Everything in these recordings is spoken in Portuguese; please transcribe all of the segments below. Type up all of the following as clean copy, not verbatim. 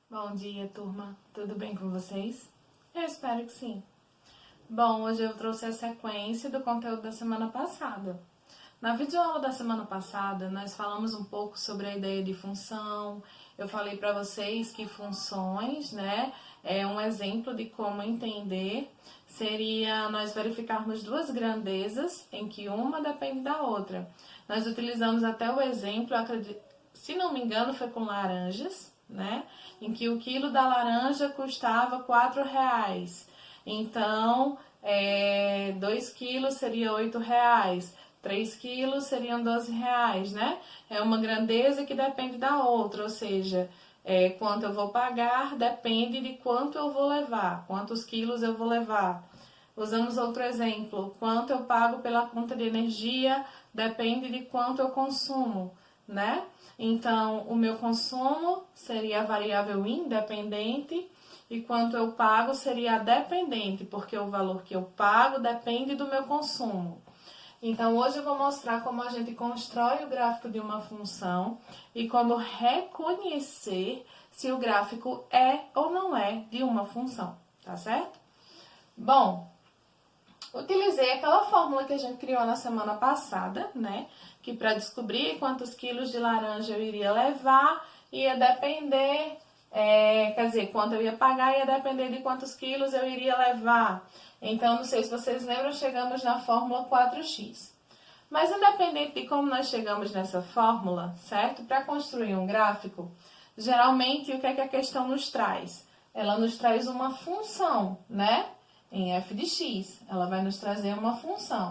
Bom dia, turma. Tudo bem com vocês? Eu espero que sim. Bom, hoje eu trouxe a sequência do conteúdo da semana passada. Na videoaula da semana passada, nós falamos um pouco sobre a ideia de função. Eu falei para vocês que funções, é um exemplo de como entender. Seria nós verificarmos duas grandezas em que uma depende da outra. Nós utilizamos até o exemplo, se não me engano, foi com laranjas, em que o quilo da laranja custava R$4. Então, 2 quilos seria R$8, 3 quilos seriam R$12, É uma grandeza que depende da outra, ou seja, quanto eu vou pagar depende de quanto eu vou levar, quantos quilos eu vou levar. Usamos outro exemplo, quanto eu pago pela conta de energia depende de quanto eu consumo, Então, o meu consumo seria a variável independente e quanto eu pago seria a dependente, porque o valor que eu pago depende do meu consumo. Então, hoje eu vou mostrar como a gente constrói o gráfico de uma função e como reconhecer se o gráfico é ou não é de uma função, tá certo? Bom, utilizei aquela fórmula que a gente criou na semana passada, que para descobrir quantos quilos de laranja eu iria levar, ia depender, quanto eu ia pagar ia depender de quantos quilos eu iria levar. Então, não sei se vocês lembram, chegamos na fórmula 4x. Mas independente de como nós chegamos nessa fórmula, certo? Para construir um gráfico, geralmente o que é que a questão nos traz? Ela nos traz uma função, em f de x, ela vai nos trazer uma função.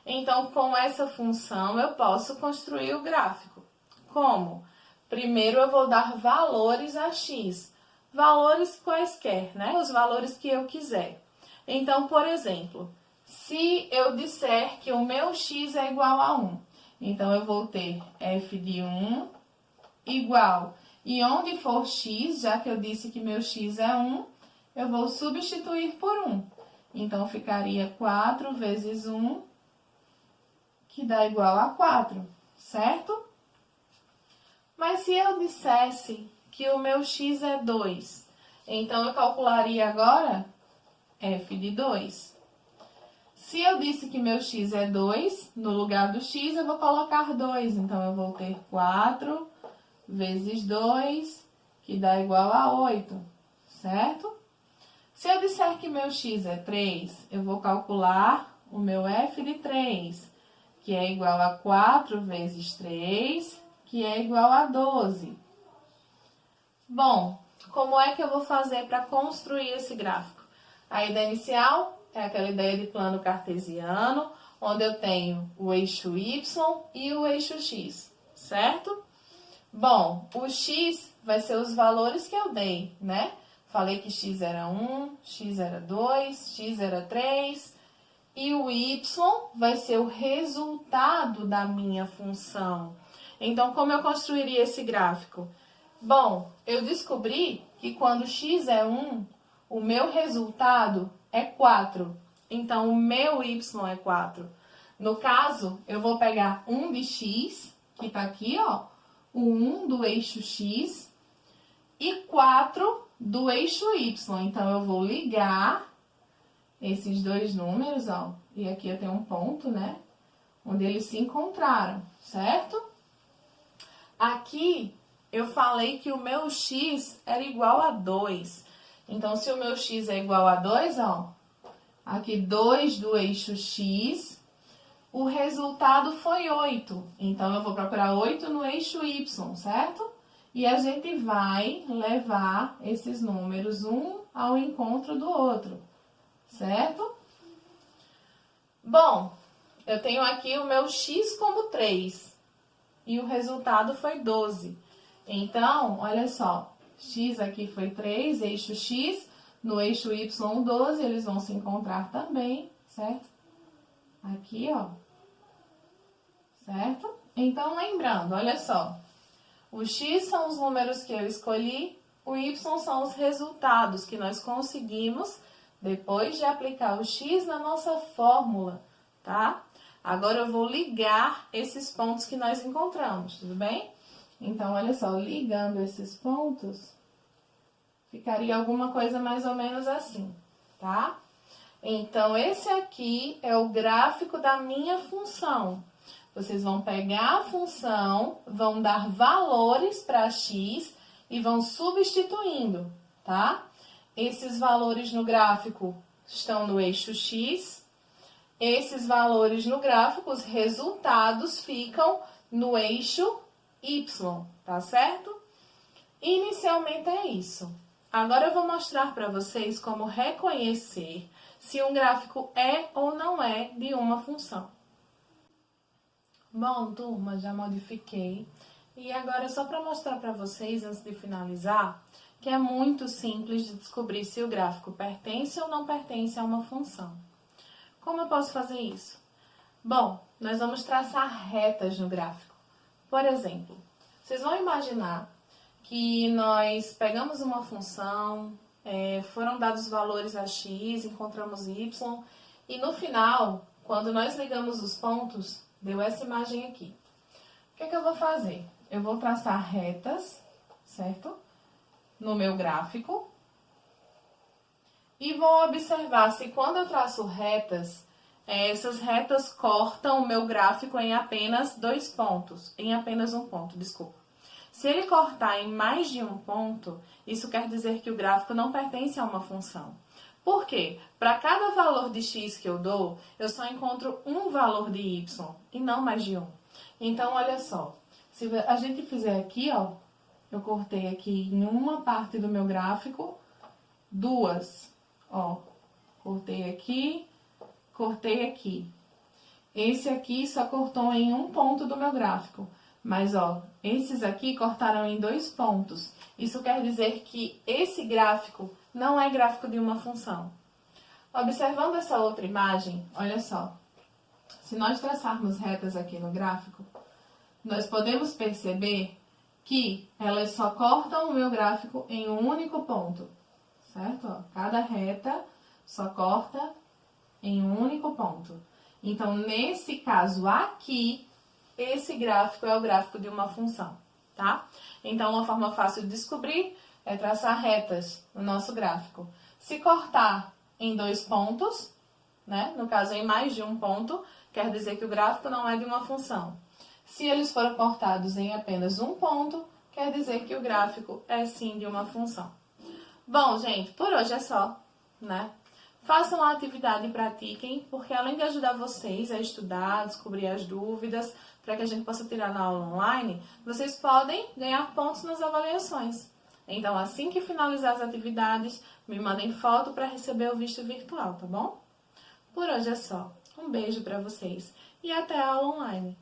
Então, com essa função, eu posso construir o gráfico. Como? Primeiro, eu vou dar valores a x. Valores quaisquer, Os valores que eu quiser. Então, por exemplo, se eu disser que o meu x é igual a 1, então eu vou ter f de 1 igual. E onde for x, já que eu disse que meu x é 1, eu vou substituir por 1. Então, ficaria 4 vezes 1, que dá igual a 4, certo? Mas se eu dissesse que o meu x é 2, então eu calcularia agora f de 2. Se eu disse que meu x é 2, no lugar do x eu vou colocar 2. Então, eu vou ter 4 vezes 2, que dá igual a 8, certo? Se eu disser que meu x é 3, eu vou calcular o meu f de 3, que é igual a 4 vezes 3, que é igual a 12. Bom, como é que eu vou fazer para construir esse gráfico? A ideia inicial é aquela ideia de plano cartesiano, onde eu tenho o eixo y e o eixo x, certo? Bom, o x vai ser os valores que eu dei, Falei que x era 1, x era 2, x era 3. E o y vai ser o resultado da minha função. Então, como eu construiria esse gráfico? Bom, eu descobri que quando x é 1, o meu resultado é 4. Então, o meu y é 4. No caso, eu vou pegar 1 de x, que está aqui, o 1 do eixo x, e 4 do eixo y. Então, eu vou ligar esses dois números, e aqui eu tenho um ponto, onde eles se encontraram, certo? Aqui, eu falei que o meu x era igual a 2. Então, se o meu x é igual a 2, aqui 2 do eixo x, o resultado foi 8. Então, eu vou procurar 8 no eixo y, certo? E a gente vai levar esses números um ao encontro do outro, certo? Bom, eu tenho aqui o meu x como 3 e o resultado foi 12. Então, olha só, x aqui foi 3, eixo x, no eixo y 12, eles vão se encontrar também, certo? Aqui, certo? Então, lembrando, olha só, o x são os números que eu escolhi, o y são os resultados que nós conseguimos depois de aplicar o x na nossa fórmula, tá? Agora, eu vou ligar esses pontos que nós encontramos, tudo bem? Então, olha só, ligando esses pontos, Ficaria alguma coisa mais ou menos assim, tá? Então, esse aqui é o gráfico da minha função. Vocês vão pegar a função, vão dar valores para x e vão substituindo, tá? Esses valores no gráfico estão no eixo x. Esses valores no gráfico, os resultados, ficam no eixo y, tá certo? Inicialmente é isso. Agora eu vou mostrar para vocês como reconhecer se um gráfico é ou não é de uma função. Bom, turma, já modifiquei. E agora é só para mostrar para vocês, antes de finalizar, que é muito simples de descobrir se o gráfico pertence ou não pertence a uma função. Como eu posso fazer isso? Bom, nós vamos traçar retas no gráfico. Por exemplo, vocês vão imaginar que nós pegamos uma função, foram dados valores a x, encontramos y, e no final, quando nós ligamos os pontos, deu essa imagem aqui. O que é que eu vou fazer? Eu vou traçar retas, certo? No meu gráfico. E vou observar se quando eu traço retas, essas retas cortam o meu gráfico em apenas dois pontos. Em apenas um ponto, desculpa. Se ele cortar em mais de um ponto, isso quer dizer que o gráfico não pertence a uma função. Por quê? Para cada valor de x que eu dou, eu só encontro um valor de y e não mais de um. Então, olha só. Se a gente fizer aqui, ó, eu cortei aqui em uma parte do meu gráfico, duas. Ó, cortei aqui. Esse aqui só cortou em um ponto do meu gráfico. Mas, ó, esses aqui cortaram em dois pontos. Isso quer dizer que esse gráfico não é gráfico de uma função. Observando essa outra imagem, olha só. Se nós traçarmos retas aqui no gráfico, nós podemos perceber que elas só cortam o meu gráfico em um único ponto. Certo? Ó, cada reta só corta em um único ponto. Então, nesse caso aqui, esse gráfico é o gráfico de uma função, tá? Então, uma forma fácil de descobrir é traçar retas no nosso gráfico. Se cortar em dois pontos, né? No caso, em mais de um ponto, quer dizer que o gráfico não é de uma função. Se eles forem cortados em apenas um ponto, quer dizer que o gráfico é sim de uma função. Bom, gente, por hoje é só, né? Façam a atividade e pratiquem, porque além de ajudar vocês a estudar, descobrir as dúvidas, para que a gente possa tirar na aula online, vocês podem ganhar pontos nas avaliações. Então, assim que finalizar as atividades, me mandem foto para receber o visto virtual, tá bom? Por hoje é só. Um beijo para vocês e até a aula online.